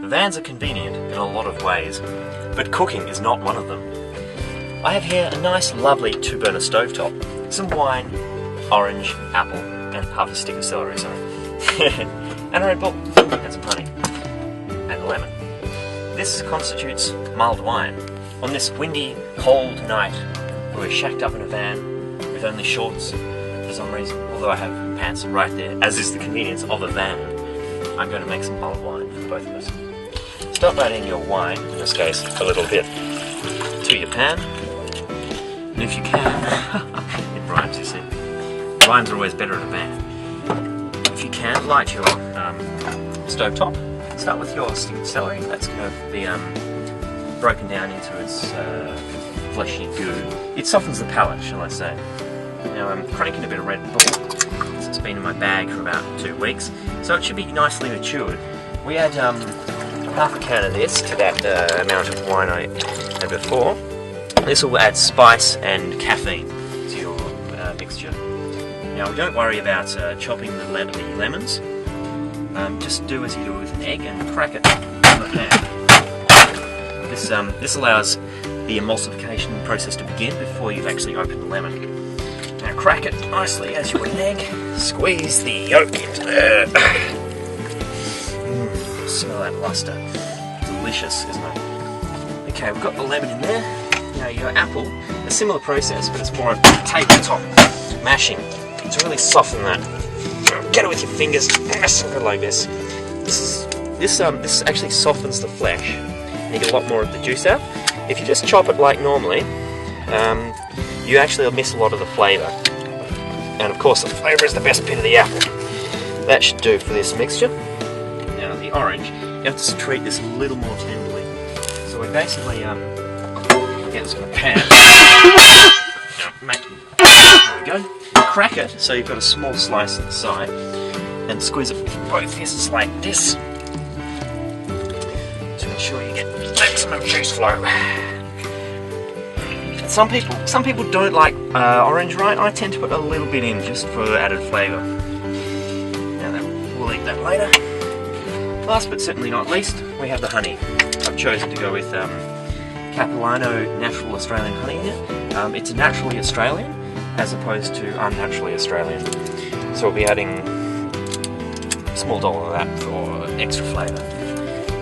Vans are convenient in a lot of ways, but cooking is not one of them. I have here a nice lovely 2-burner stovetop, some wine, orange, apple, and half a stick of celery, sorry. And a Red Bull, and some honey, and a lemon. This constitutes mulled wine. On this windy, cold night, we're shacked up in a van with only shorts for some reason, although I have pants right there, as is the convenience of a van. I'm going to make some mulled wine for both of us. Start by adding your wine, in this case a little bit, to your pan. And if you can, it rhymes, you see. Rhymes are always better in a van. If you can, light your stove top. Start with your stick of celery. That's going to be broken down into its fleshy goo. It softens the palate, shall I say. Now I'm cranking a bit of Red Bull. It's been in my bag for about 2 weeks, so it should be nicely matured. We add half a can of this to that amount of wine I had before. This will add spice and caffeine to your mixture. Now we don't worry about chopping the lemons. Just do as you do with an egg and crack it on the pan. This allows the emulsification process to begin before you've actually opened the lemon. Now crack it nicely as you would an egg. Squeeze the yolk into there. Smell that luster. Delicious, isn't it? Okay, we've got the lemon in there. Now your apple, a similar process, but it's more of tabletop mashing to really soften that. Get it with your fingers, mash it like this. This actually softens the flesh, and you get a lot more of the juice out. If you just chop it like normally, you actually miss a lot of the flavour. And of course, the flavour is the best bit of the apple. That should do for this mixture. Now the orange, you have to treat this a little more tenderly. So we basically get this in a pan. There we go. Crack it so you've got a small slice at the side, and squeeze it with both fists like this to ensure you get maximum juice flow. Some people don't like orange, right? I tend to put a little bit in just for added flavour. Now we'll eat that later. Last but certainly not least, we have the honey. I've chosen to go with Capilano Natural Australian honey here. It's naturally Australian as opposed to unnaturally Australian. So we'll be adding a small dollop of that for extra flavour.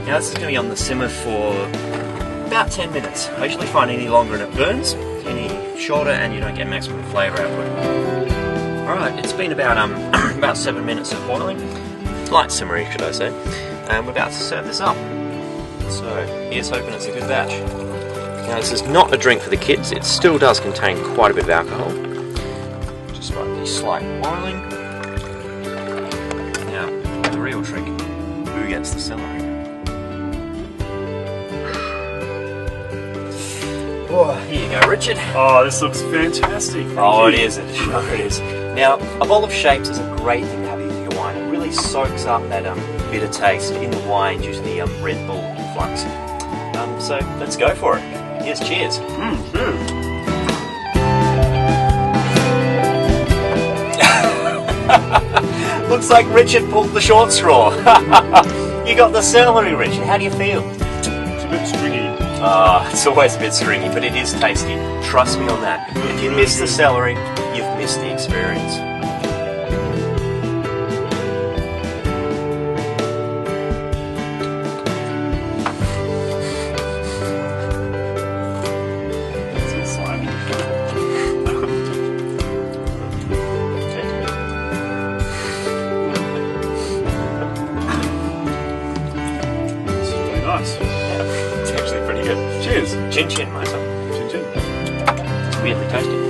Now this is going to be on the simmer for about 10 minutes. I usually find any longer and it burns, any shorter and you don't get maximum flavour output. Alright, it's been about about 7 minutes of boiling, light simmering should I say, and we're about to serve this up. So here's hoping it's a good batch. Now this is not a drink for the kids, it still does contain quite a bit of alcohol. Just like the slight boiling. Now, the real trick, who gets the celery? Oh, here you go, Richard. Oh, this looks fantastic. It is. It sure is. Now, a bowl of shapes is a great thing to have with your wine. It really soaks up that bitter taste in the wine due to the Red Bull influx. So let's go for it. Here's cheers. Looks like Richard pulled the short straw. You got the celery, Richard. How do you feel? It's a bit stringy. It's always a bit stringy, but it is tasty. Trust me on that. If you miss the celery, you've missed the experience. It's all slimy. It's really nice. It's actually pretty good. Cheers. Chin chin, my son. Chin chin. It's weirdly tasty.